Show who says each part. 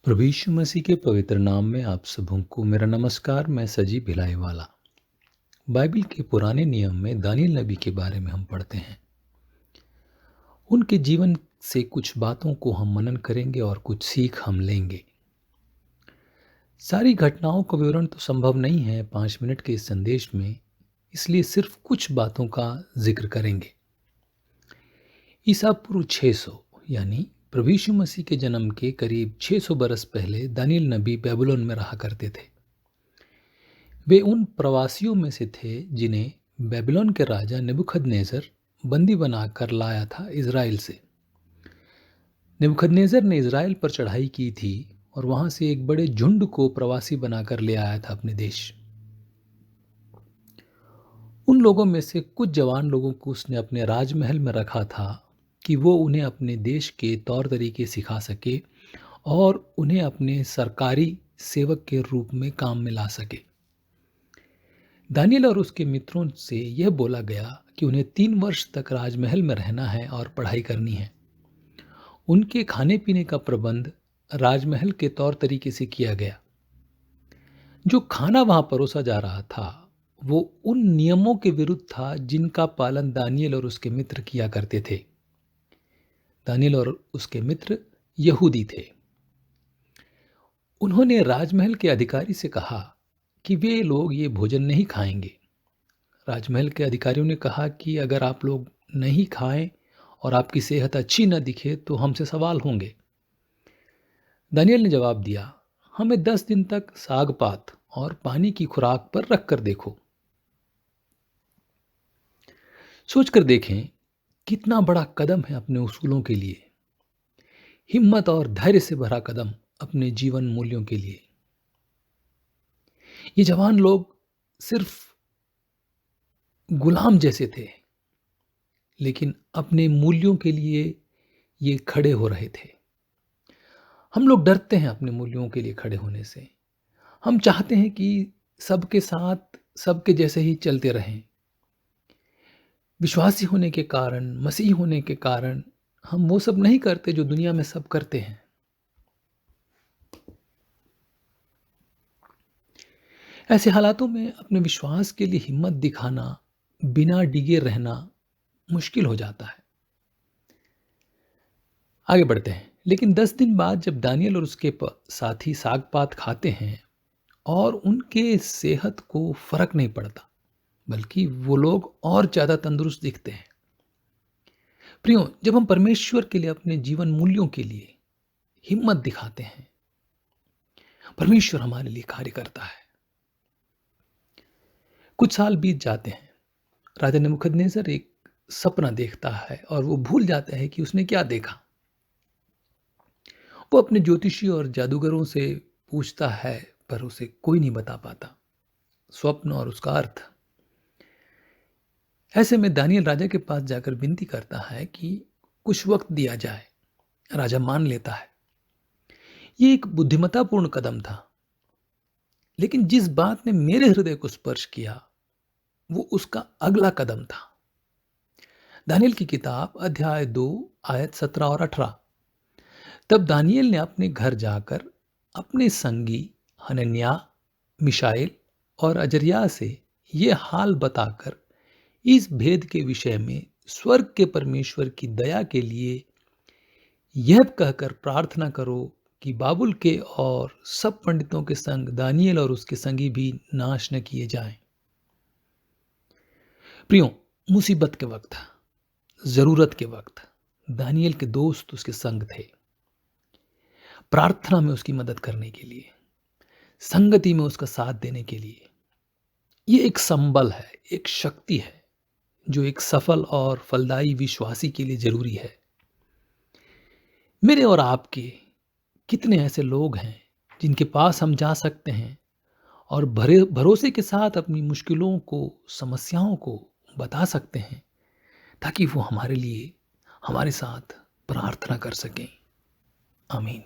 Speaker 1: प्रभु यीशु मसीह के पवित्र नाम में आप सबों को मेरा नमस्कार। मैं सजी भिलाईवाला। बाइबल के पुराने नियम में दानियेल नबी के बारे में हम पढ़ते हैं। उनके जीवन से कुछ बातों को हम मनन करेंगे और कुछ सीख हम लेंगे। सारी घटनाओं का विवरण तो संभव नहीं है 5 मिनट के इस संदेश में, इसलिए सिर्फ कुछ बातों का जिक्र करेंगे। ईसा पूर्व 600 यानी प्रभु यीशु मसीह के जन्म के करीब 600 बरस पहले दानियेल नबी बेबीलोन में रहा करते थे। वे उन प्रवासियों में से थे जिन्हें बेबीलोन के राजा नेबुकदनेस्सर बंदी बनाकर लाया था इज़राइल से। नेबुकदनेस्सर ने इज़राइल पर चढ़ाई की थी और वहां से एक बड़े झुंड को प्रवासी बनाकर ले आया था अपने देश। उन लोगों में से कुछ जवान लोगों को उसने अपने राजमहल में रखा था कि वो उन्हें अपने देश के तौर तरीके सिखा सके और उन्हें अपने सरकारी सेवक के रूप में काम में ला सके। दानियेल और उसके मित्रों से यह बोला गया कि उन्हें 3 वर्ष तक राजमहल में रहना है और पढ़ाई करनी है। उनके खाने पीने का प्रबंध राजमहल के तौर तरीके से किया गया। जो खाना वहां परोसा जा रहा था वो उन नियमों के विरुद्ध था जिनका पालन दानियेल और उसके मित्र किया करते थे। दानियेल और उसके मित्र यहूदी थे। उन्होंने राजमहल के अधिकारी से कहा कि वे लोग ये भोजन नहीं खाएंगे। राजमहल के अधिकारियों ने कहा कि अगर आप लोग नहीं खाएं और आपकी सेहत अच्छी न दिखे तो हमसे सवाल होंगे। दानियेल ने जवाब दिया, हमें 10 दिन तक साग पात और पानी की खुराक पर रख कर देखो। सोचकर देखें कितना बड़ा कदम है अपने उसूलों के लिए, हिम्मत और धैर्य से भरा कदम अपने जीवन मूल्यों के लिए। ये जवान लोग सिर्फ गुलाम जैसे थे, लेकिन अपने मूल्यों के लिए ये खड़े हो रहे थे। हम लोग डरते हैं अपने मूल्यों के लिए खड़े होने से। हम चाहते हैं कि सबके साथ सबके जैसे ही चलते रहें। विश्वासी होने के कारण, मसीह होने के कारण हम वो सब नहीं करते जो दुनिया में सब करते हैं। ऐसे हालातों में अपने विश्वास के लिए हिम्मत दिखाना, बिना डिगे रहना मुश्किल हो जाता है। आगे बढ़ते हैं। लेकिन 10 दिन बाद जब दानियेल और उसके साथी साग पात खाते हैं और उनके सेहत को फर्क नहीं पड़ता, बल्कि वो लोग और ज्यादा तंदुरुस्त दिखते हैं। प्रियो, जब हम परमेश्वर के लिए अपने जीवन मूल्यों के लिए हिम्मत दिखाते हैं, परमेश्वर हमारे लिए कार्य करता है। कुछ साल बीत जाते हैं। राजा नेबुकदनेस्सर एक सपना देखता है और वो भूल जाता है कि उसने क्या देखा। वो अपने ज्योतिषी और जादूगरों से पूछता है, पर उसे कोई नहीं बता पाता स्वप्न और उसका अर्थ। ऐसे में दानियेल राजा के पास जाकर विनती करता है कि कुछ वक्त दिया जाए। राजा मान लेता है। ये एक बुद्धिमत्तापूर्ण कदम था, लेकिन जिस बात ने मेरे हृदय को स्पर्श किया वो उसका अगला कदम था। दानियेल की किताब अध्याय 2 आयत 17 और 18। तब दानियेल ने अपने घर जाकर अपने संगी हनन्याह, मिशाएल और अजर्याह से ये हाल बताकर इस भेद के विषय में स्वर्ग के परमेश्वर की दया के लिए यह कहकर प्रार्थना करो कि बाबुल के और सब पंडितों के संग दानियेल और उसके संगी भी नाश न किए जाएं। प्रियो, मुसीबत के वक्त, जरूरत के वक्त दानियेल के दोस्त उसके संग थे। प्रार्थना में उसकी मदद करने के लिए, संगति में उसका साथ देने के लिए। ये एक संबल है, एक शक्ति है जो एक सफल और फलदायी विश्वासी के लिए जरूरी है। मेरे और आपके कितने ऐसे लोग हैं जिनके पास हम जा सकते हैं और भरोसे के साथ अपनी मुश्किलों को, समस्याओं को बता सकते हैं, ताकि वो हमारे लिए, हमारे साथ प्रार्थना कर सकें। आमीन।